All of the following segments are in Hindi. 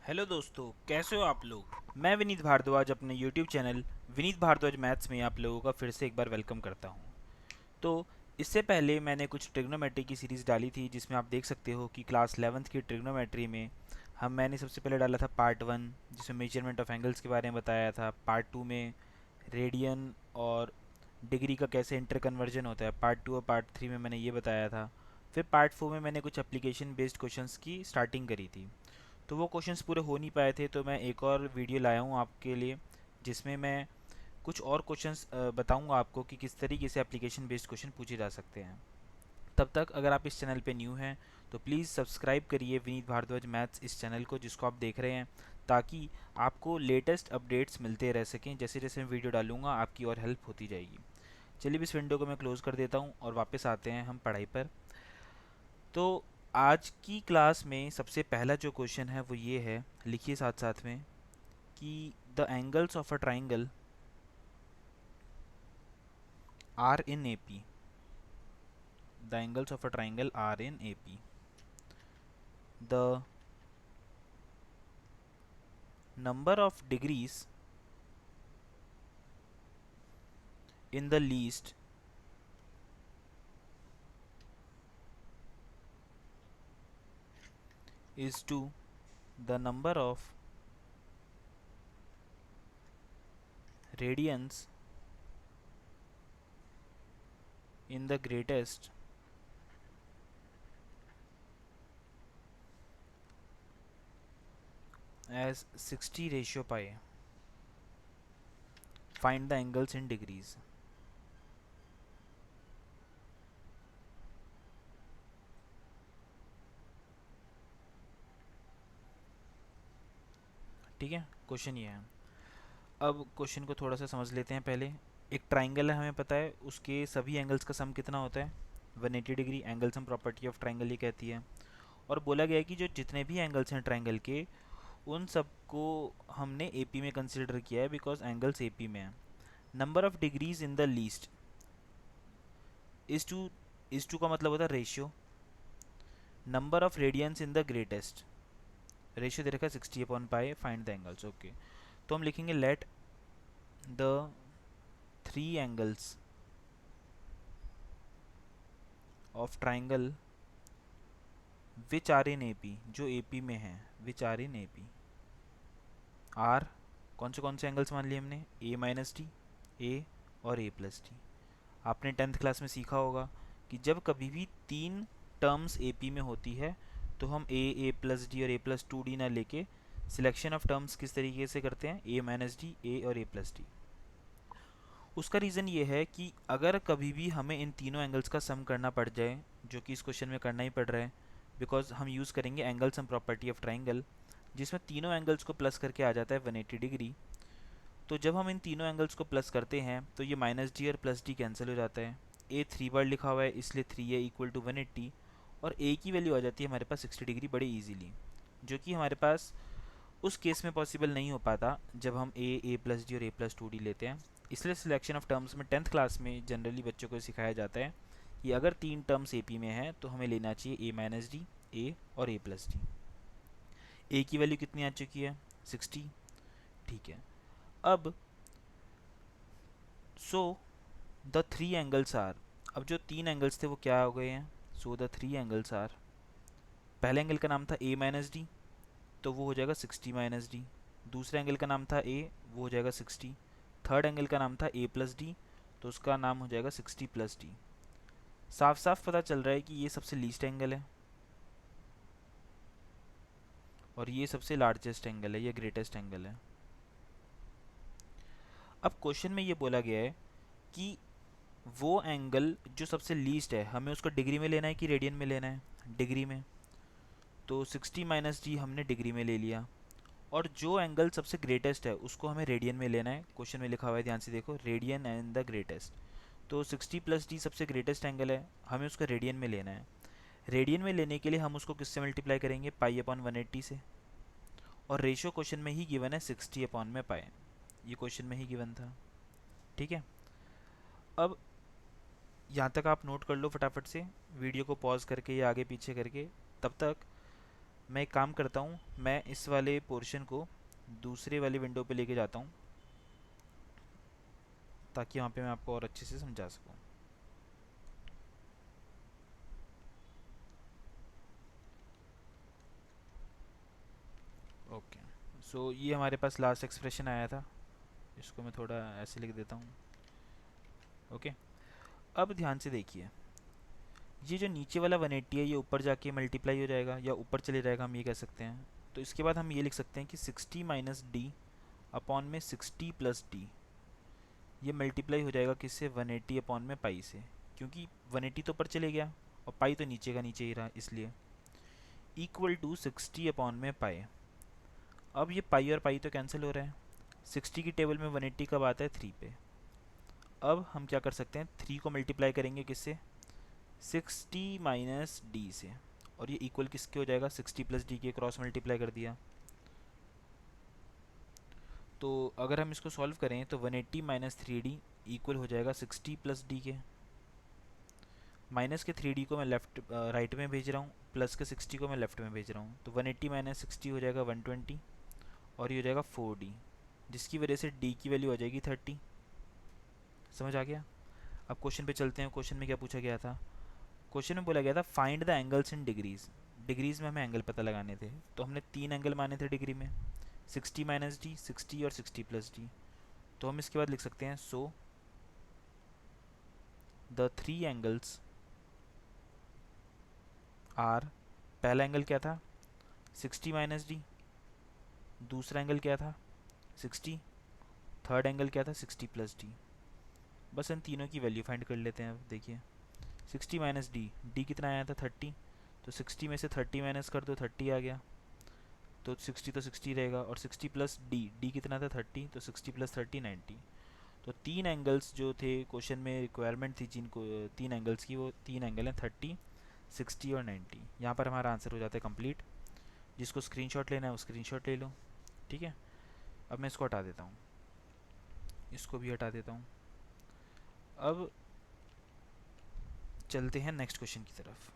हेलो दोस्तों, कैसे हो आप लोग। मैं विनीत भारद्वाज अपने YouTube channel Vineet Bhardwaj maths में आप लोगों का फिर से एक बार वेलकम करता हूं। तो इससे पहले मैंने कुछ ट्रिग्नोमेट्री की सीरीज़ डाली थी जिसमें आप देख सकते हो कि क्लास 11th की ट्रिग्नोमेट्री में मैंने सबसे पहले डाला था पार्ट 1 जिसमें मेजरमेंट ऑफ एंगल्स के बारे में बताया था। पार्ट 2 में रेडियन और डिग्री का कैसे इंटर कन्वर्जन होता है। पार्ट 2 और पार्ट 3 में मैंने ये बताया था। फिर पार्ट 4 में मैंने कुछ एप्लीकेशन बेस्ड क्वेश्चंस की स्टार्टिंग करी थी। तो वो क्वेश्चंस पूरे हो नहीं पाए थे, तो मैं एक और वीडियो लाया हूँ आपके लिए जिसमें मैं कुछ और क्वेश्चंस बताऊँगा आपको कि किस तरीके से एप्लीकेशन बेस्ड क्वेश्चन पूछे जा सकते हैं। तब तक अगर आप इस चैनल पे न्यू हैं तो प्लीज़ सब्सक्राइब करिए विनीत भारद्वाज मैथ्स इस चैनल को जिसको आप देख रहे हैं, ताकि आपको लेटेस्ट अपडेट्स मिलते रह सकें। जैसे जैसे मैं वीडियो डालूंगा आपकी और हेल्प होती जाएगी। चलिए इस विंडो को मैं क्लोज़ कर देता हूँ और वापस आते हैं हम पढ़ाई पर। तो आज की क्लास में सबसे पहला जो क्वेश्चन है वो ये है, लिखिए साथ साथ में, कि the angles of a triangle are in A P. The angles of a triangle are in A P. The number of degrees in the least is to the number of radians in the greatest as 60 ratio pi. Find the angles in degrees. ठीक है, क्वेश्चन ये है। अब क्वेश्चन को थोड़ा सा समझ लेते हैं पहले। एक ट्राइंगल है, हमें पता है उसके सभी एंगल्स का सम कितना होता है, 180 degree. Angle sum property of triangle ये कहती है। और बोला गया है कि जो जितने भी एंगल्स हैं ट्राइंगल के, उन सबको हमने एपी में कंसिडर किया है बिकॉज एंगल्स एपी में है। Number of degrees in the least is two का मतलब होता है ratio. Number of radians in the greatest, ratio दे रखा है 60/पाई। Find the angles. ओके, तो हम लिखेंगे let the three angles of triangle which are in AP, जो एपी में है, which are in AP are. कौन से एंगल्स मान लिए हमने, ए माइनस डी, ए और ए प्लस डी। आपने 10th क्लास में सीखा होगा कि जब कभी भी तीन टर्म्स एपी में होती है तो हम ए प्लस डी और ए प्लस टू डी ना लेके सिलेक्शन ऑफ टर्म्स किस तरीके से करते हैं, ए माइनस डी, ए और ए प्लस डी। उसका रीज़न ये है कि अगर कभी भी हमें इन तीनों एंगल्स का सम करना पड़ जाए, जो कि इस क्वेश्चन में करना ही पड़ रहा है बिकॉज हम यूज़ करेंगे angle sum property of triangle, जिसमें तीनों एंगल्स को प्लस करके आ जाता है 180 डिग्री। तो जब हम इन तीनों एंगल्स को प्लस करते हैं तो ये माइनस डी और प्लस डी कैंसिल हो जाता है। ए 3 बार लिखा हुआ है इसलिए 3a इक्वल टू 180, और ए की वैल्यू आ जाती है हमारे पास 60 डिग्री बड़े इजीली, जो कि हमारे पास उस केस में पॉसिबल नहीं हो पाता जब हम ए प्लस डी और ए प्लस टू डी लेते हैं। इसलिए सिलेक्शन ऑफ टर्म्स में 10th क्लास में जनरली बच्चों को सिखाया जाता है कि अगर तीन टर्म्स ए पी में है तो हमें लेना चाहिए ए माइनस डी, ए और ए प्लस डी। ए की वैल्यू कितनी आ चुकी है, 60। ठीक है, अब so the three angles are, अब जो तीन एंगल्स थे वो क्या हो गए हैं। So the three angles are, पहले एंगल का नाम था ए माइनस डी, तो वो हो जाएगा 60 माइनस डी। दूसरे एंगल का नाम था ए, वो हो जाएगा 60। थर्ड एंगल का नाम था ए प्लस डी, तो उसका नाम हो जाएगा 60 प्लस डी। साफ साफ पता चल रहा है कि ये सबसे लीस्ट एंगल है और ये सबसे लार्जेस्ट एंगल है, ये ग्रेटेस्ट एंगल है। अब क्वेश्चन में ये बोला गया है कि वो एंगल जो सबसे लीस्ट है हमें उसको डिग्री में लेना है कि रेडियन में लेना है, डिग्री में। तो 60 माइनस डी हमने डिग्री में ले लिया, और जो एंगल सबसे ग्रेटेस्ट है उसको हमें रेडियन में लेना है। क्वेश्चन में लिखा हुआ है, ध्यान से देखो, रेडियन एंड द ग्रेटेस्ट। तो 60 प्लस डी सबसे ग्रेटेस्ट एंगल है, हमें उसको रेडियन में लेना है। रेडियन में लेने के लिए हम उसको किससे मल्टीप्लाई करेंगे, पाई अपॉन 180 से। और रेशियो क्वेश्चन में ही गिवन है 60 अपॉन में पाई, ये क्वेश्चन में ही गिवन था। ठीक है, अब यहाँ तक आप नोट कर लो फटाफट से, वीडियो को पॉज करके या आगे पीछे करके। तब तक मैं एक काम करता हूँ, मैं इस वाले पोर्शन को दूसरे वाली विंडो पे लेके जाता हूँ ताकि वहाँ पे मैं आपको और अच्छे से समझा सकूँ। ओके, सो ये हमारे पास लास्ट एक्सप्रेशन आया था, इसको मैं थोड़ा ऐसे लिख देता हूँ। ओके, अब ध्यान से देखिए, ये जो नीचे वाला 180 है ये ऊपर जाके मल्टीप्लाई हो जाएगा या ऊपर चले जाएगा, हम ये कह सकते हैं। तो इसके बाद हम ये लिख सकते हैं कि 60 माइनस डी अपॉन में 60 प्लस डी, ये मल्टीप्लाई हो जाएगा किससे, 180 अपॉन में पाई से, क्योंकि 180 तो ऊपर चले गया और पाई तो नीचे का नीचे ही रहा, इसलिए इक्वल टू 60 अपॉन में पाई। अब ये पाई और पाई तो कैंसिल हो रहा है, 60 की टेबल में 180 कब आता है, 3 पे। अब हम क्या कर सकते हैं, 3 को मल्टीप्लाई करेंगे किससे, 60 माइनस डी से, और ये इक्वल किसके हो जाएगा, 60 प्लस डी के, क्रॉस मल्टीप्लाई कर दिया। तो अगर हम इसको सॉल्व करें तो 180 माइनस 3d इक्वल हो जाएगा 60 प्लस डी के। माइनस के 3d को मैं लेफ्ट राइट में भेज रहा हूँ, प्लस के 60 को मैं लेफ्ट में भेज रहा हूँ, तो 180 माइनस 60 हो जाएगा 120 और ये हो जाएगा 4d, जिसकी वजह से d की वैल्यू आ जाएगी 30। समझ आ गया। अब क्वेश्चन पे चलते हैं। क्वेश्चन में क्या पूछा गया था, क्वेश्चन में बोला गया था find the angles in degrees. Degrees में हमें एंगल पता लगाने थे, तो हमने 3 एंगल माने थे डिग्री में, 60 माइनस डी, 60 और 60 प्लस डी। तो हम इसके बाद लिख सकते हैं, सो द 3 एंगल्स आर, पहला एंगल क्या था, 60 माइनस डी, दूसरा एंगल क्या था 60, थर्ड एंगल क्या था 60 प्लस डी। बस इन तीनों की वैल्यू फाइंड कर लेते हैं। अब देखिए 60 माइनस डी, डी कितना आया था 30, तो 60 में से 30 माइनस कर दो, 30 आ गया, तो 60 तो 60 रहेगा, और 60 प्लस डी, डी कितना था 30, तो 60 प्लस 30 90। तो 3 एंगल्स जो थे क्वेश्चन में रिक्वायरमेंट थी जिनको 3 एंगल्स की, वो 3 एंगल हैं 30, 60 और 90। यहाँ पर हमारा आंसर हो जाता है कंप्लीट। जिसको स्क्रीनशॉट लेना है वो स्क्रीनशॉट ले लो, ठीक है। अब मैं इसको हटा देता हूँ, इसको भी हटा देता हूँ। अब चलते हैं नेक्स्ट क्वेश्चन की तरफ।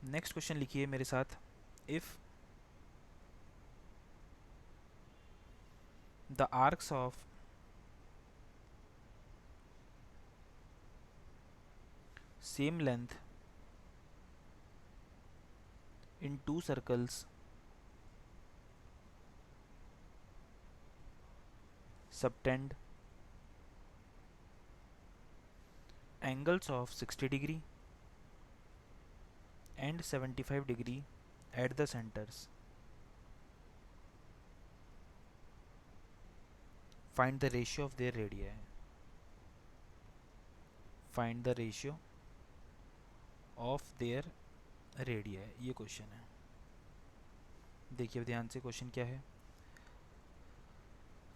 नेक्स्ट क्वेश्चन लिखिए मेरे साथ, if the arcs of same length in two circles subtend angles of 60 degree and 75 degree at the centers, find the ratio of their radii। find the ratio of their radii, ये क्वेश्चन है। देखिए ध्यान से, क्वेश्चन क्या है,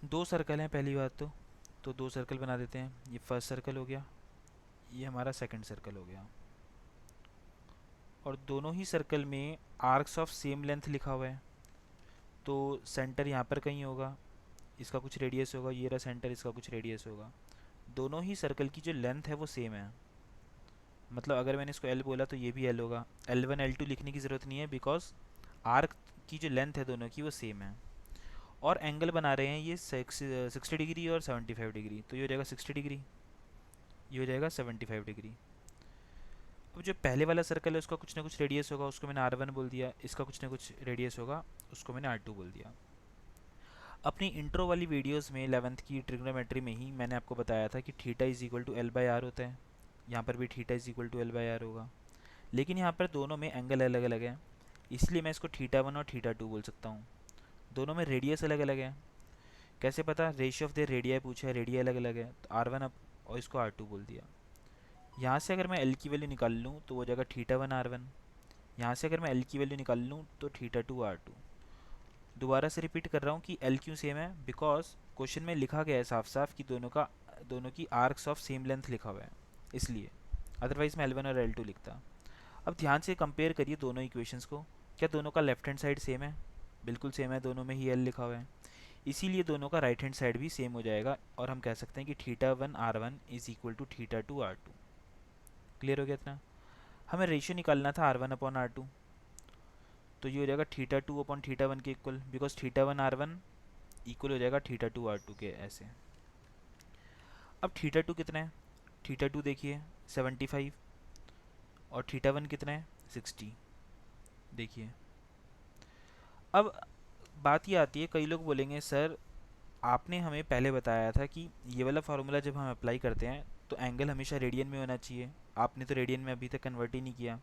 दो सर्कल हैं पहली बात तो दो सर्कल बना देते हैं। ये फर्स्ट सर्कल हो गया, ये हमारा सेकंड सर्कल हो गया, और दोनों ही सर्कल में आर्क्स ऑफ सेम लेंथ लिखा हुआ है। तो सेंटर यहाँ पर कहीं होगा, इसका कुछ रेडियस होगा, ये रहा सेंटर, इसका कुछ रेडियस होगा। दोनों ही सर्कल की जो लेंथ है वो सेम है, मतलब अगर मैंने इसको L बोला तो ये भी L होगा। L1 L2 लिखने की ज़रूरत नहीं है, बिकॉज आर्क की जो लेंथ है दोनों की वो सेम है। और एंगल बना रहे हैं ये 60 डिग्री और 75 डिग्री, तो ये हो जाएगा 60 डिग्री, ये हो जाएगा 75 डिग्री। अब जो पहले वाला सर्कल है उसका कुछ ना कुछ रेडियस होगा, उसको मैंने R1 बोल दिया, इसका कुछ ना कुछ रेडियस होगा, उसको मैंने R2 बोल दिया। अपनी इंट्रो वाली वीडियोस में 11th की ट्रिग्नोमेट्री में ही मैंने आपको बताया था कि theta is equal to L/R होता है, यहाँ पर भी theta is equal to L/R होगा। लेकिन यहाँ पर दोनों में एंगल अलग अलग है, इसलिए मैं इसको थीटा 1 और थीटा 2 बोल सकता हूँ। दोनों में रेडियस अलग अलग है, कैसे पता, रेशियो ऑफ देयर रेडियाई पूछा है, रेडियाई अलग अलग है, तो R1 अब और इसको R2 बोल दिया। यहाँ से अगर मैं L की वैल्यू निकाल लूँ तो वो जाएगा थीटा 1 R1, यहाँ से अगर मैं L की वैल्यू निकाल लूँ तो थीटा 2 R2। दोबारा से रिपीट कर रहा हूँ कि L क्यों सेम है, बिकॉज क्वेश्चन में लिखा गया है साफ साफ कि दोनों की आर्क्स ऑफ सेम लेंथ लिखा हुआ है, इसलिए, अदरवाइज मैं L1 और L2 लिखता। अब ध्यान से कंपेयर करिए दोनों इक्वेशंस को, क्या दोनों का लेफ्ट हैंड साइड सेम है, बिल्कुल सेम है, दोनों में ही L लिखा हुआ है, इसीलिए दोनों का राइट हैंड साइड भी सेम हो जाएगा, और हम कह सकते हैं कि theta 1 R1 is equal to theta 2 R2। Clear हो गया इतना? हमें रेशियो निकालना था R1/R2, तो ये हो जाएगा θ2/θ1 के इक्वल, बिकॉज θ1R1 इक्वल हो जाएगा θ2R2 के, ऐसे। अब θ2 कितना है? θ2 देखिए 75, और θ1 कितना है? 60। देखिए अब बात ये आती है, कई लोग बोलेंगे सर आपने हमें पहले बताया था कि ये वाला फार्मूला जब हम अप्लाई करते हैं तो एंगल हमेशा रेडियन में होना चाहिए, आपने तो रेडियन में अभी तक कन्वर्ट ही नहीं किया।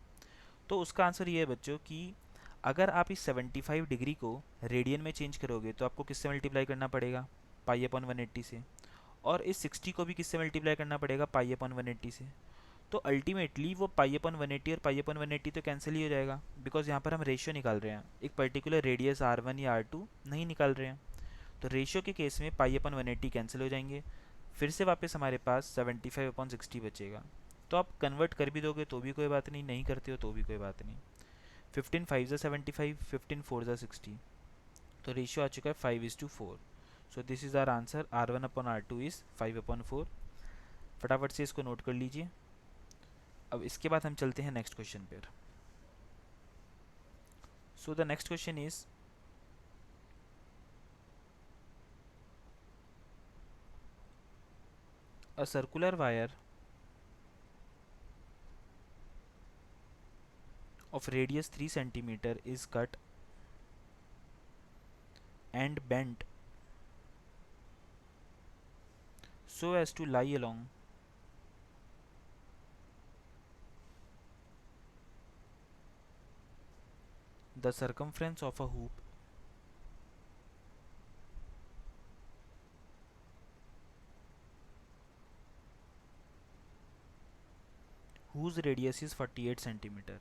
तो उसका आंसर ये है बच्चों कि अगर आप इस 75 डिग्री को रेडियन में चेंज करोगे तो आपको किससे मल्टीप्लाई करना पड़ेगा? पाई/180 से। और इस 60 को भी किससे मल्टीप्लाई करना पड़ेगा? पाई/180 से। तो अल्टीमेटली वो पाई/180 और पाई/180 तो कैंसिल ही हो जाएगा, बिकॉज यहाँ पर हम रेशियो निकाल रहे हैं, एक पर्टिकुलर रेडियस R1 या R2 नहीं निकाल रहे हैं। तो रेशियो के केस में पाई/180 कैंसिल हो जाएंगे, फिर से वापस हमारे पास 75/60 बचेगा। तो आप कन्वर्ट कर भी दोगे तो भी कोई बात नहीं, नहीं करते हो तो भी कोई बात नहीं। 15 5 75, 15 4 60, तो रेशियो आ चुका है 5:4। So this is our answer, R1/R2 is 5/4। फटाफट से इसको नोट कर लीजिए। अब इसके बाद हम चलते हैं नेक्स्ट क्वेश्चन पर। So the next question is a circular wire of radius 3 centimeter is cut and bent so as to lie along the circumference of a hoop whose radius is 48 centimeter.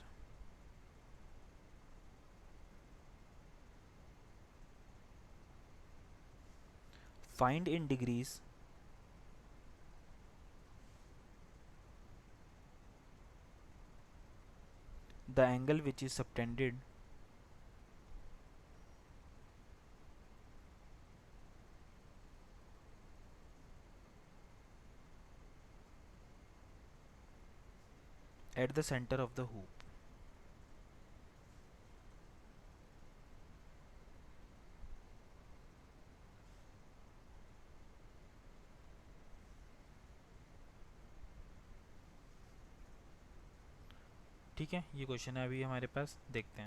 Find in degrees the angle which is subtended at the center of the hoop. ठीक है, ये क्वेश्चन है अभी हमारे पास, देखते हैं।